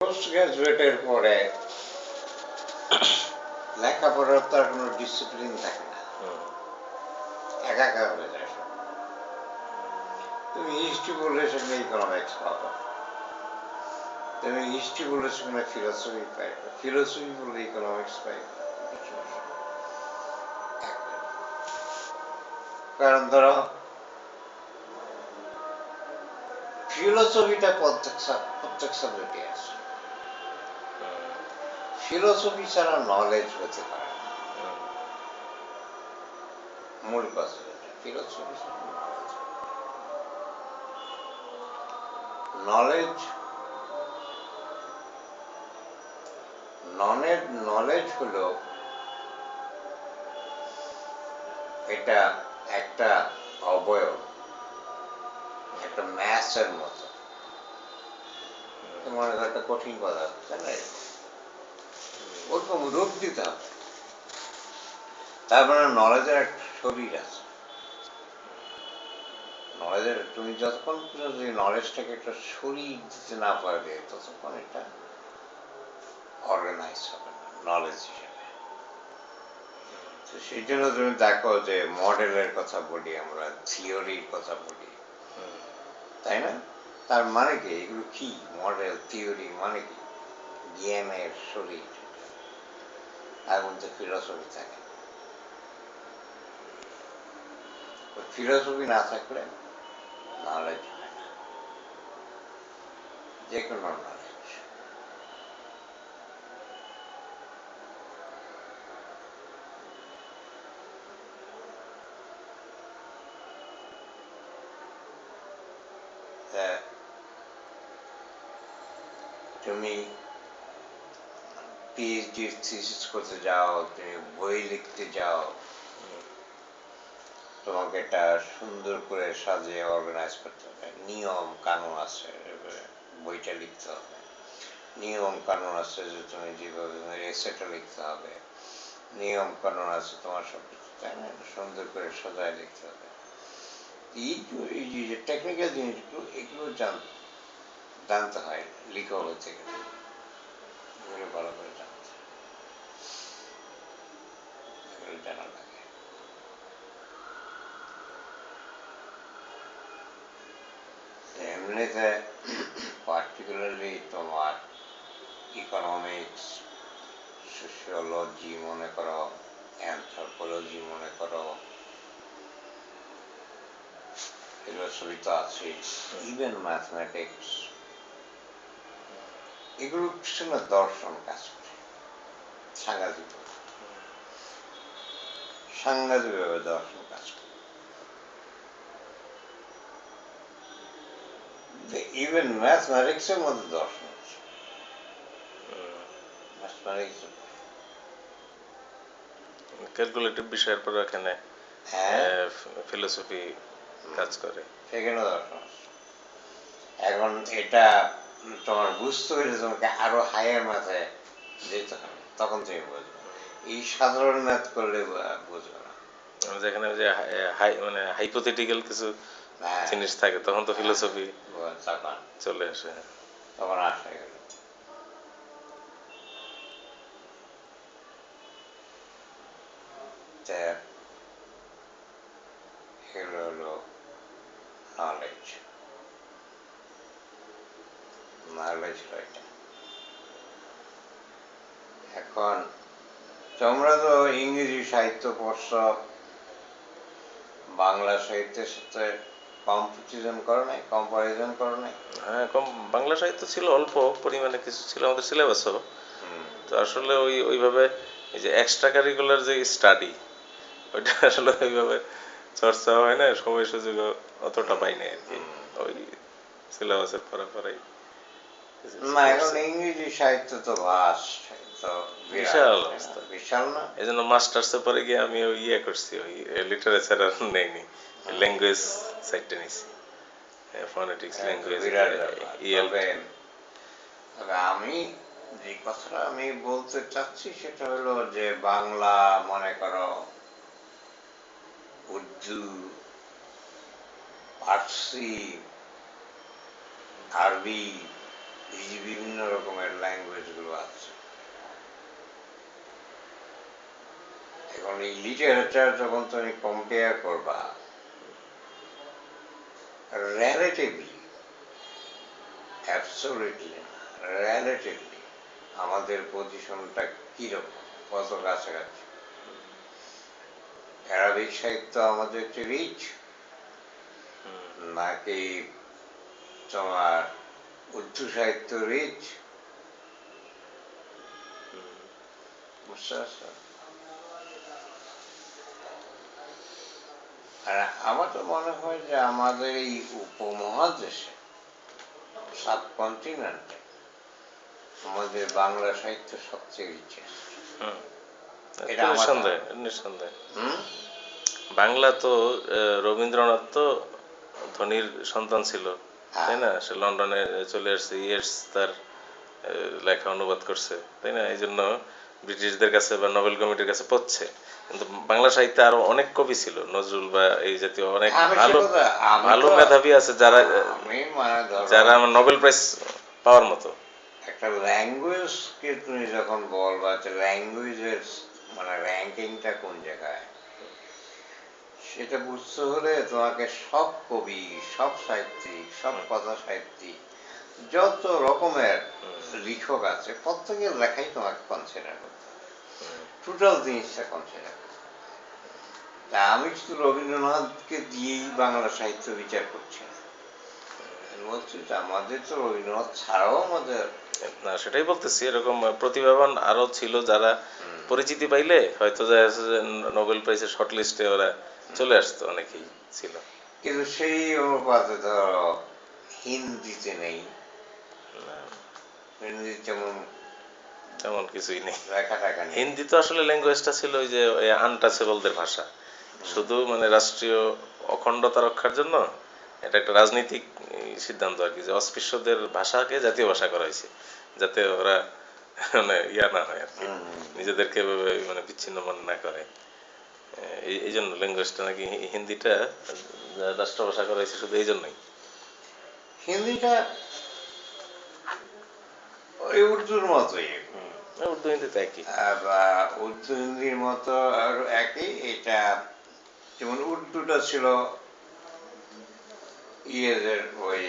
Post গ্রাজুয়েটের পরে লেখাপড়ার তো আর কোনো ডিসিপ্লিন থাকে না, একা একা হয়ে যায় সব। তুমি হিস্ট্রি পড়লে সেখানে ইকোনমিক্স পাবে, তুমি হিস্ট্রি পড়লে সেখানে ফিলোসফি পাইবে, ফিলোসফি পড়লে ইকোনমিক্স পাইবে। কারণ ধরো ফিলোসফিটা প্রত্যেক সাবজেক্টে আছে, ফিলোসফি ছাড়া নলেজ হতে পারে না। মূল কথা ফিলোসফি ছাড়া নলেজ নলেজ নলেজ হলো এটা একটা অবয়ব, একটা ম্যাথের মতো। মনে করো একটা কঠিন পদার্থ, তাই না? ওরকম রূপ দিতে হবে। তারপরে নলেজের একটা শরীর আছে। নলেজের তুমি যতক্ষণ পর্যন্ত নলেজটাকে একটা শরীর দিতে না পারবে ততক্ষণ এটা অর্গানাইজ হবে না নলেজ হিসেবে। তো সেই জন্য তুমি দেখো যে মডেলের কথা বলি, আমরা থিওরির কথা বলি, তাই না? তার মানে কি? এগুলো কি মডেল থিওরি মানে কি? জ্ঞানের শরীর, তার মধ্যে ফিলোসফি থাকে। ফিলোসফি না থাকলে নলেজ হয় না, যে কোনো নলেজ। তুমি পিএইচডি থিসিস করতে যাও, তুমি বই লিখতে যাও, তোমাকে এটা সুন্দর করে সাজিয়ে অর্গানাইজ করতে হবে। নিয়ম কানুন আছে, বইটা লিখতে হবে। নিয়ম কানুন আছে যে তুমি যেভাবে এসেটা লিখতে হবে, নিয়ম কানুন আছে তোমার সব কিছু, তাই না? সুন্দর করে সাজায় লিখতে হবে। এই যে টেকনিক্যাল জিনিসগুলো, এগুলো জানতে হয় লিখা হচ্ছে গেলে, এগুলো ভালো করে জানতে হয়, এগুলো জানা লাগে। এমনিতে পার্টিকুলারলি তোমার ইকোনমিক্স, সোশিওলজি মনে করো, অ্যানথ্রোপোলজি মনে করো, ফিলোসফি তো আছে, ইভেন ম্যাথমেটিক্স, এগুলো পিছনে দর্শন কাজ করে সাংঘাতিকভাবে দর্শন কাজ করে। ইভেন ম্যাথমেটিক্সের মধ্যে দর্শন আছে, ম্যাথমেটিক্স ক্যালকুলেটিভ বিষয়ের পর এখানে ফিলোসফি কাজ করে, সেখানে দর্শন আছে। এখন এটা তোমার বুঝতে হলে তোমাকে আরো হায়ার ম্যাথে যেতে হবে, তখন তুমি বুঝবে। এই সাধারণ ম্যাথ করলে বুঝবে না। যেখানে যে মানে হাইপোথেটিক্যাল কিছু জিনিস থাকে তখন তো ফিলোসফি চলে আসে, তখন আসে গেল। এগুলো হলো নলেজ, নলেজ এটা। এখন তোমরা তো ইংরেজি সাহিত্য পড়ছ, বাংলা সাহিত্যের সাথে কম্পিটিশন করো নাই, কম্পারিজন করো নাই? হ্যাঁ, বাংলা সাহিত্য ছিল, অল্প পরিমাণে কিছু ছিল আমাদের সিলেবাসও। তো আসলে ওইভাবে এই যে এক্সট্রা কারিকুলার যে স্টাডি, ওইটা আসলে ওইভাবে চর্চা হয় না, সময় সুযোগ অতটা পাই নাই আর কি। ওই সিলেবাসের পড়াই না, এখন ইংরেজি সাহিত্য তো ভাস্ট, বিশাল অবস্থা, বিশাল না? এই জন্য মাস্টার্সে পরে গিয়ে আমি ওই করছি, ওই লিটারেচার আর নেইনি, ল্যাঙ্গুয়েজ সাইডটা নিছি, ফনেটিক্স, ল্যাঙ্গুয়েজ, তবে আমি যে কথাটা আমি বলতে চাচ্ছি সেটা হলো যে বাংলা মনে করো, উর্দু, ফার্সি, আরবি, এই যে বিভিন্ন রকমের ল্যাঙ্গুয়েজগুলো আছে, এখন এই লিটারেচার যখন তুমি কম্পেয়ার করবা রিলেটিভলি, অ্যাবসলিউটলি রিলেটিভলি আমাদের পজিশনটা কিরকম, কত কাছাকাছি। অ্যারাবিক সাহিত্য আমাদের চেয়ে রিচ, নাকি তোমার উর্দু সাহিত্য রিচ, বুঝতে পারছো? আর আমার তো মনে হয় যে আমাদের এই উপমহাদেশে, সাবকন্টিনেন্টে, আমাদের বাংলা সাহিত্য সবচেয়ে রিচেস্ট। এটা আমার নিঃসন্দেহে নিঃসন্দেহে। হুম বাংলা তো রবীন্দ্রনাথ তো ধনীর সন্তান ছিল, হ্যাঁ তাই না? সে লন্ডনে চলে আসছে, ইয়েটস তার লেখা অনুবাদ করছে, তাই না? এই জন্য ব্রিটিশদের কাছে বা নোবেল কমিটির কাছে পড়ছে। কিন্তু বাংলা সাহিত্যে আরো অনেক কবি ছিল, নজরুল বা এই জাতীয় অনেক আমি সে ভালো কথা আমি ভালো তো মেধাবী আছে যারা আমি মানে ধরো যারা আমার নোবেল প্রাইজ পাওয়ার মতো। একটা ল্যাঙ্গুয়েজকে তুমি যখন বলবা যে ল্যাঙ্গুয়েজের মানে র্যাঙ্কিংটা কোন জায়গায়, সেটা বুঝতে হলে তোমাকে সব কবি, সব সাহিত্যিক, সব কথা সাহিত্যিক, যত রকমের লেখক আছে প্রত্যেকের লেখাই তোমাকে কনসিডার করতে হবে, টোটাল জিনিসটা কনসিডার করতে হবে। তা আমি শুধু রবীন্দ্রনাথকে দিয়েই বাংলা সাহিত্য বিচার করছি না, আমি বলছি যে আমাদের তো রবীন্দ্রনাথ ছাড়াও আমাদের না, সেটাই বলতেছি, এরকম প্রতিভাবান আরো ছিল যারা হুম, পরিচিতি পাইলে হয়তো যায় যে নোবেল প্রাইজের শর্ট লিস্টে ওরা চলে আসতো, অনেকেই ছিল। কিন্তু সেই অনুপাতে ধরো হিন্দিতে নেই, হিন্দি যেমন তেমন কিছুই নেই। লেখা টাকা নেই। হিন্দি তো আসলে ল্যাঙ্গুয়েজটা ছিল ওই যে আনটাচেবলদের ভাষা, শুধু মানে রাষ্ট্রীয় অখণ্ডতা রক্ষার জন্য এটা একটা রাজনৈতিক সিদ্ধান্ত আর কি, যে অস্পৃশ্যদের ভাষাকে জাতীয় ভাষা করা হয়েছে, যাতে ওরা মানে ইয়া না হয় আর কি, নিজেদেরকে এভাবে মানে বিচ্ছিন্ন মনে না করে। এই জন্য ল্যাঙ্গুয়েজটা নাকি হিন্দিটা রাষ্ট্রভাষা করা হয়েছে শুধু এই জন্যই। হিন্দিটা ওই উর্দুর মতোই, উর্দু হিন্দি তো একই। বা উর্দু হিন্দির মতো আর একই। এটা যেমন উর্দুটা ছিল ইয়েদের ওই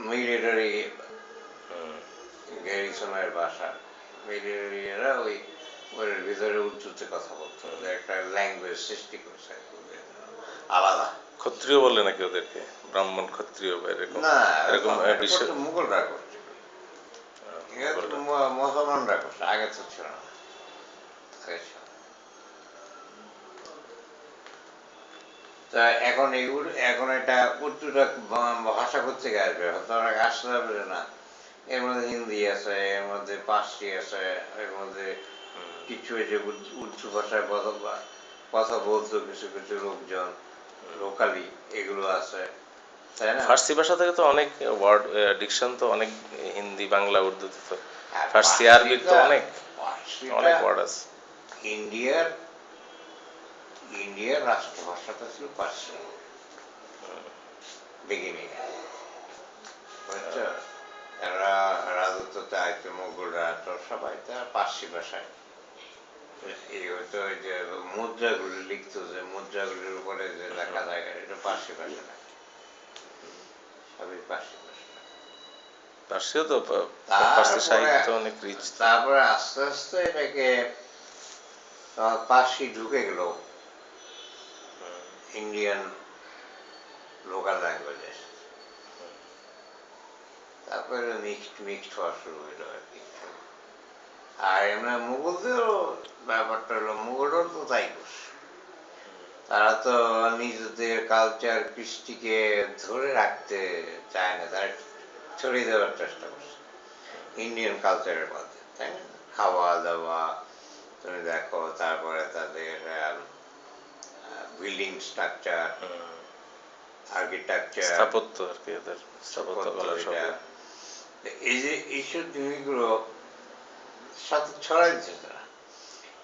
মিলিটারি গ্যারিসনের ভাষা, মিলিটারিরা ওই ওর ভিতরে উর্দুতে কথা বলতো, ওদের একটা ল্যাঙ্গুয়েজ সৃষ্টি করছে আলাদা। ক্ষত্রিয় বলে নাকি ওদেরকে, ব্রাহ্মণ ক্ষত্রিয় বা এরকম না, এরকম এটা বিশ্ব। করতো মুঘলরা করছে, এটা তো মোগলরা। মুসলমানরা করছে, আগে তো ছিল না, আগে ছিল না। তা এখন এখন এটা উর্দুটা ভাষা করতে আসবে, হয়তো অনেক আসতে হবে না। এর মধ্যে হিন্দি আছে, এর মধ্যে পার্সি আছে, এর মধ্যে কিছু এই যে উর্দু ভাষায় কথা বলতো কিছু কিছু লোকজন লোকালি, এগুলো আছে, তাই না? ফার্সি ভাষা থেকে তো অনেক ওয়ার্ড ডিকশন তো অনেক, হিন্দি বাংলা উর্দুতে তো আর ফার্সি আরবির তো অনেক পার্সিটা অনেক ওয়ার্ড আছে। ইন্ডিয়ার ইন্ডিয়ার রাষ্ট্রভাষাটা ছিল পার্সি বিগিনিং, বুঝছো? এরা রাজত্বতে আইতো মুঘলরা, তো সবাই তার পার্সি ভাষায় এই হয়তো ওই যে মুদ্রাগুলি লিখতো, যে মুদ্রাগুলির উপরে যে লেখা থাকে এটা পার্সি ভাষা না, সবই পার্সি ভাষা। ফার্সিও তো ফার্সি তারপরে সাহিত্য অনেক রিচ। তারপরে আস্তে আস্তে এটাকে পার্সি ঢুকে গেল ইন্ডিয়ান লোকাল ল্যাঙ্গুয়েজে, তারপরে মিক্সড হওয়া শুরু হইলো আর কি। আর এমনি মুঘলদেরও ব্যাপারটা হলো, মুঘলরাও তো তাই করছে, তারা তো নিজেদের কালচার কৃষ্টিকে ধরে রাখতে চায় না, তারা ছড়িয়ে দেওয়ার চেষ্টা করছে ইন্ডিয়ান কালচারের মধ্যে, তাই না? খাওয়া দাওয়া তুমি দেখো, তারপরে তাদের বিল্ডিং স্ট্রাকচার, আর্কিটেকচার, স্থাপত্য আর কি, এদের স্থাপত্য কলা সব। এটা এই যে এইসব জিনিসগুলো সাথে ছড়াই দিচ্ছে তারা,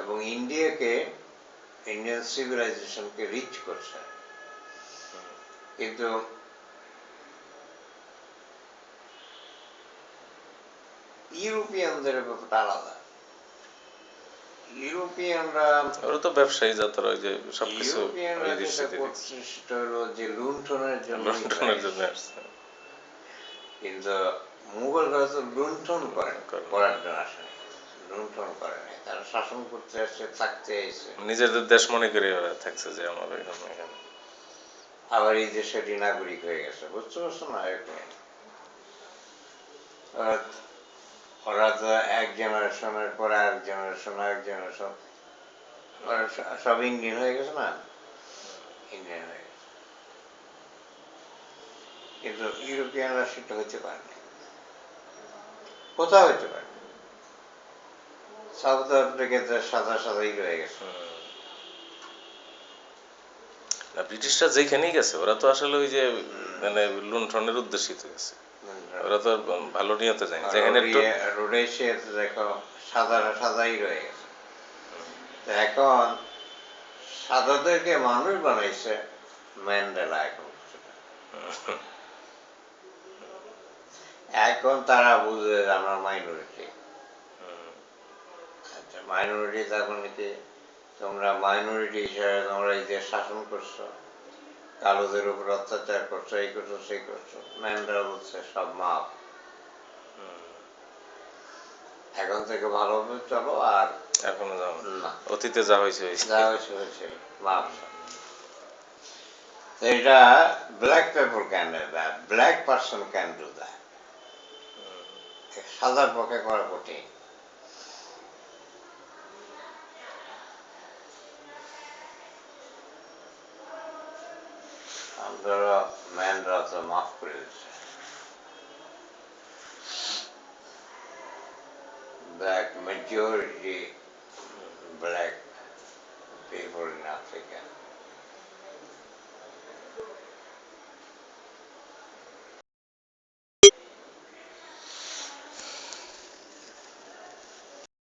এবং ইন্ডিয়ান সিভিলাইজেশনকে রিচ করছে। কিন্তু ইউরোপিয়ানদের ব্যাপারটা আলাদা। ইউরোপিয়ানরা ওরা তো ব্যবসায়ী যাত্রা, ওই যে সবকিছু ইউরোপিয়ানরা ওই যেটা দৃষ্টিতে দেখছে, করছে সেটা হলো যে লুণ্ঠনের জন্য লন্ডনের জন্য আসছে। কিন্তু মুঘলরা তো লুণ্ঠন করেন করেন। করার জন্য আসেনি, লুণ্ঠন করে নাই, তারা শাসন করতে আসছে, থাকতে এসে। নিজেদের দেশ মনে করে ওরা থাকছে যে আমার এখানে। আবার এই দেশেরই নাগরিক হয়ে গেছে, বুঝতে পারছো না? এরকম ওরা তো এক জেনারেশনের পরে আরেক জেনারেশন ওরা সব ইন্ডিয়ান হয়ে গেছে না, ইন্ডিয়ান হয়ে গেছে। কিন্তু ইউরোপিয়ানরা সেটা হতে পারে না, কোথাও হতে পারে না। সাউথ আফ্রিকাতে সাদা সাদাই রয়ে গেছে। না, ব্রিটিশরা যেখানেই গেছে ওরা তো আসলে ওই যে মানে লুণ্ঠনের উদ্দেশ্যিত গেছে, ওরা তো আর ভালো নিয়তে যায়নি, যেখানে একটু রোডেশিয়াতে দেখো সাদারা সাদাই রয়ে গেছে। তো এখন সাদাদেরকে মানুষ বানাইছে ম্যান্ডেলা। এখন তারা বুঝে যে আমরা মাইনরিটি। আচ্ছা, মাইনরিটি তার মানে কি? তোমরা মাইনরিটি হিসেবে তোমরা এই দেশ শাসন করছো, কালোদের উপর অত্যাচার করছো, এই করছো সেই করছো। ম্যান্ডেলা বলছে সব মাপ, এখন থেকে ভালোভাবে চলো, আর এখনো যাও না, অতীতে যা হয়েছে হয়েছে। যা হয়েছে হয়েছে, মাপ। এটা black people can do that, black person can do that. সাদার পক্ষে করা কঠিন। ধরো ম্যানরা তো মাফ করে দিচ্ছে, black majority black people in Africa